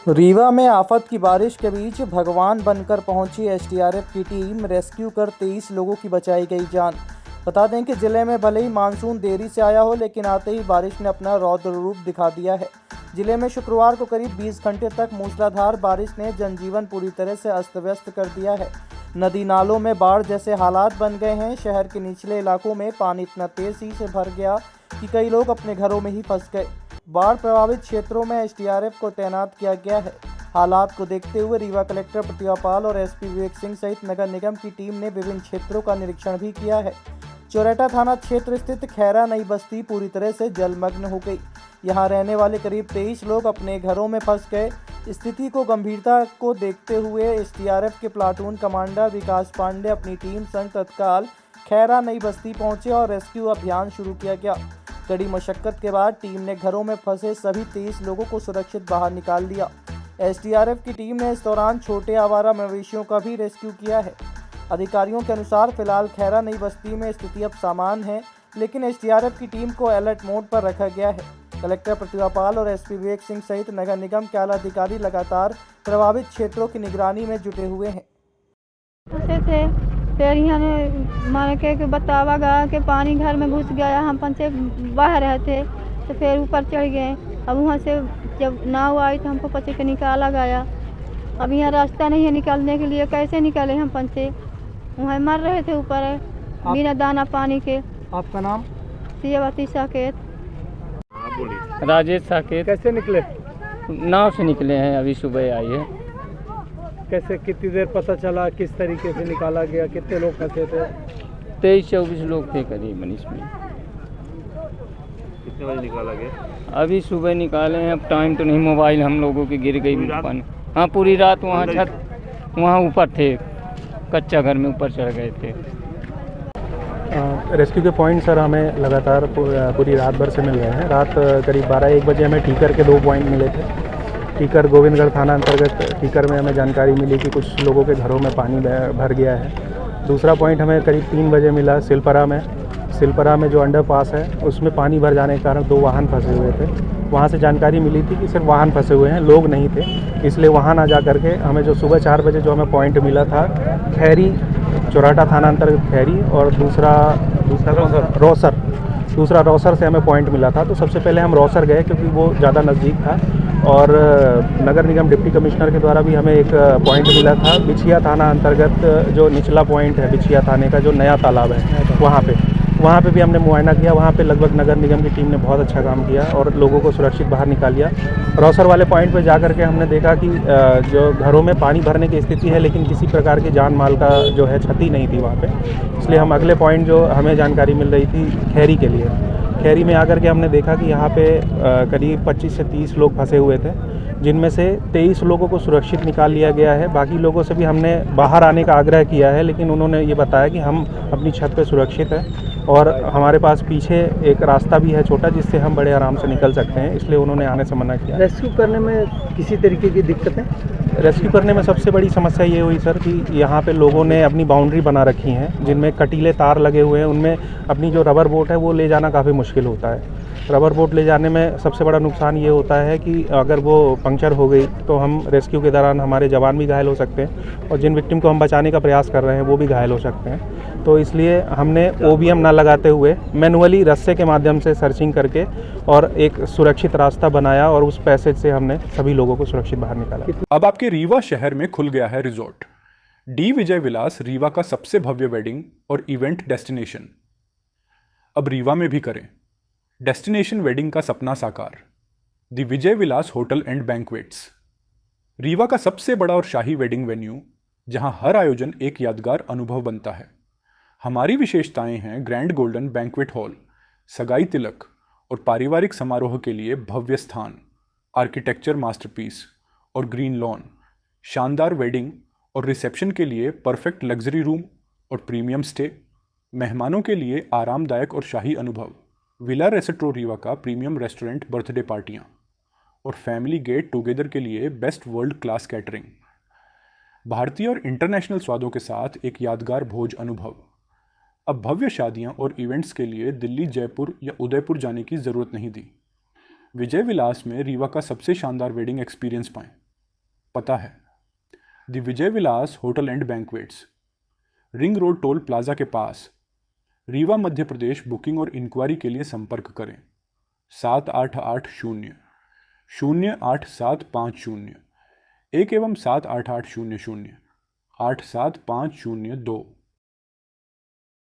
रीवा में आफत की बारिश के बीच भगवान बनकर पहुंची एसडीआरएफ की टीम। रेस्क्यू कर 23 लोगों की बचाई गई जान। बता दें कि जिले में भले ही मानसून देरी से आया हो, लेकिन आते ही बारिश ने अपना रौद्र रूप दिखा दिया है। जिले में शुक्रवार को करीब 20 घंटे तक मूसलाधार बारिश ने जनजीवन पूरी तरह से अस्त व्यस्त कर दिया है। नदी नालों में बाढ़ जैसे हालात बन गए हैं। शहर के निचले इलाकों में पानी इतना तेजी से भर गया कि कई लोग अपने घरों में ही फंस गए। बाढ़ प्रभावित क्षेत्रों में एसडीआरएफ को तैनात किया गया है। हालात को देखते हुए रीवा कलेक्टर प्रतिभा पाल और एसपी विवेक सिंह सहित नगर निगम की टीम ने विभिन्न क्षेत्रों का निरीक्षण भी किया है। चोरेटा थाना क्षेत्र स्थित खैरा नई बस्ती पूरी तरह से जलमग्न हो गई। यहां रहने वाले करीब 23 लोग अपने घरों में फंस गए। स्थिति को गंभीरता को देखते हुए एसडीआरएफ के प्लाटून कमांडर विकास पांडे अपनी टीम संग तत्काल खैरा नई बस्ती पहुंचे और रेस्क्यू अभियान शुरू किया गया। कड़ी मशक्कत के बाद टीम ने घरों में फंसे सभी 23 लोगों को सुरक्षित बाहर निकाल लिया। एसडीआरएफ की टीम ने इस दौरान छोटे आवारा मवेशियों का भी रेस्क्यू किया है। अधिकारियों के अनुसार फिलहाल खैरा नई बस्ती में स्थिति अब सामान्य है, लेकिन एसडीआरएफ की टीम को अलर्ट मोड पर रखा गया है। कलेक्टर प्रतिभा पाल और एसपी विवेक सिंह सहित नगर निगम के आला अधिकारी लगातार प्रभावित क्षेत्रों की निगरानी में जुटे हुए हैं। फिर यहाँ मान के बतावा गया कि पानी घर में घुस गया, हम पंचे बाहर रहे थे तो फिर ऊपर चढ़ गए। अब वहाँ से जब नाव आई तो हमको पंचे के निकाला गया। अब यहाँ रास्ता नहीं है निकलने के लिए, कैसे निकले हम पंचे? वहाँ मर रहे थे ऊपर बिना दाना पानी के। आपका नाम? सियावती साकेत। राजेश साकेत। कैसे निकले? नाव से निकले हैं, अभी सुबह आई है। कैसे, कितनी देर पता चला, किस तरीके से निकाला गया, कितने लोग फंसे थे? 23-24 लोग थे करीबन इसमें। कितने बजे निकाला गया? अभी सुबह निकाले हैं। अब टाइम तो नहीं, मोबाइल हम लोगों की गिर गई पानी। हाँ, पूरी रात वहाँ छत वहाँ ऊपर थे, कच्चा घर में ऊपर चढ़ गए थे। रेस्क्यू के पॉइंट सर हमें लगातार पूरी रात भर से मिल रहे हैं। रात करीब 12-1 बजे हमें टीकर के 2 पॉइंट मिले थे। टीकर गोविंदगढ़ थाना अंतर्गत टीकर में हमें जानकारी मिली कि कुछ लोगों के घरों में पानी भर गया है। दूसरा पॉइंट हमें करीब 3 बजे मिला सिलपरा में। सिलपरा में जो अंडरपास है उसमें पानी भर जाने के कारण 2 वाहन फंसे हुए थे। वहाँ से जानकारी मिली थी कि सिर्फ वाहन फंसे हुए हैं, लोग नहीं थे, इसलिए वहाँ ना जा करके हमें जो सुबह 4 बजे जो हमें पॉइंट मिला था खैरी, चोराटा थाना अंतर्गत खैरी, और दूसरा रोसर से हमें पॉइंट मिला था। तो सबसे पहले हम रोसर गए क्योंकि वो ज़्यादा नज़दीक था, और नगर निगम डिप्टी कमिश्नर के द्वारा भी हमें एक पॉइंट मिला था बिछिया थाना अंतर्गत, जो निचला पॉइंट है बिछिया थाने का, जो नया तालाब है वहाँ पे भी हमने मुआयना किया। वहाँ पे लगभग नगर निगम की टीम ने बहुत अच्छा काम किया और लोगों को सुरक्षित बाहर निकाल लिया। रौसर वाले पॉइंट पे जा करके हमने देखा कि जो घरों में पानी भरने की स्थिति है, लेकिन किसी प्रकार के जान माल का जो है क्षति नहीं थी वहाँ पे। इसलिए हम अगले पॉइंट जो हमें जानकारी मिल रही थी खैरी के लिए, खैरी में आकर के हमने देखा कि यहाँ पे करीब 25 से 30 लोग फंसे हुए थे, जिनमें से 23 लोगों को सुरक्षित निकाल लिया गया है। बाकी लोगों से भी हमने बाहर आने का आग्रह किया है, लेकिन उन्होंने ये बताया कि हम अपनी छत पे सुरक्षित हैं और हमारे पास पीछे एक रास्ता भी है छोटा, जिससे हम बड़े आराम से निकल सकते हैं, इसलिए उन्होंने आने से मना किया। रेस्क्यू करने में किसी तरीके की दिक्कतें? रेस्क्यू करने में सबसे बड़ी समस्या ये हुई सर कि यहाँ पे लोगों ने अपनी बाउंड्री बना रखी हैं, जिनमें कटीले तार लगे हुए हैं। उनमें अपनी जो रबर बोट है वो ले जाना काफ़ी मुश्किल होता है। रबर बोट ले जाने में सबसे बड़ा नुकसान ये होता है कि अगर वो पंक्चर हो गई तो हम रेस्क्यू के दौरान हमारे जवान भी घायल हो सकते हैं, और जिन विक्टिम को हम बचाने का प्रयास कर रहे हैं वो भी घायल हो सकते हैं। तो इसलिए हमने ओबीएम ना लगाते हुए मैनुअली रस्से के माध्यम से सर्चिंग करके और एक सुरक्षित रास्ता बनाया, और उस पैसेज से हमने सभी लोगों को सुरक्षित बाहर निकाला। अब आपके रीवा शहर में खुल गया है रिजॉर्ट डी विजय विलास, रीवा का सबसे भव्य वेडिंग और इवेंट डेस्टिनेशन। अब रीवा में भी करें डेस्टिनेशन वेडिंग का सपना साकार। The Vijay Vilas hotel and banquets, Rewa का सबसे बड़ा और शाही वेडिंग वेन्यू, जहां हर आयोजन एक यादगार अनुभव बनता है। हमारी विशेषताएं हैं ग्रैंड गोल्डन बैंक्वेट हॉल, सगाई तिलक और पारिवारिक समारोह के लिए भव्य स्थान, आर्किटेक्चर मास्टरपीस और ग्रीन लॉन, शानदार वेडिंग और रिसेप्शन के लिए परफेक्ट लग्जरी रूम और प्रीमियम स्टे, मेहमानों के लिए आरामदायक और शाही अनुभव, विला रेस्टोरो रीवा का प्रीमियम रेस्टोरेंट, बर्थडे पार्टियां और फैमिली गेट टुगेदर के लिए बेस्ट वर्ल्ड क्लास कैटरिंग, भारतीय और इंटरनेशनल स्वादों के साथ एक यादगार भोज अनुभव। अब भव्य शादियां और इवेंट्स के लिए दिल्ली, जयपुर या उदयपुर जाने की ज़रूरत नहीं दी। विजय विलास में रीवा का सबसे शानदार वेडिंग एक्सपीरियंस पाएं। पता है the Vijay Vilas hotel and banquets, ring road toll plaza के पास, रीवा मध्य प्रदेश। बुकिंग और इंक्वायरी के लिए संपर्क करें 7880-08750 1 एवं 7880-0875002।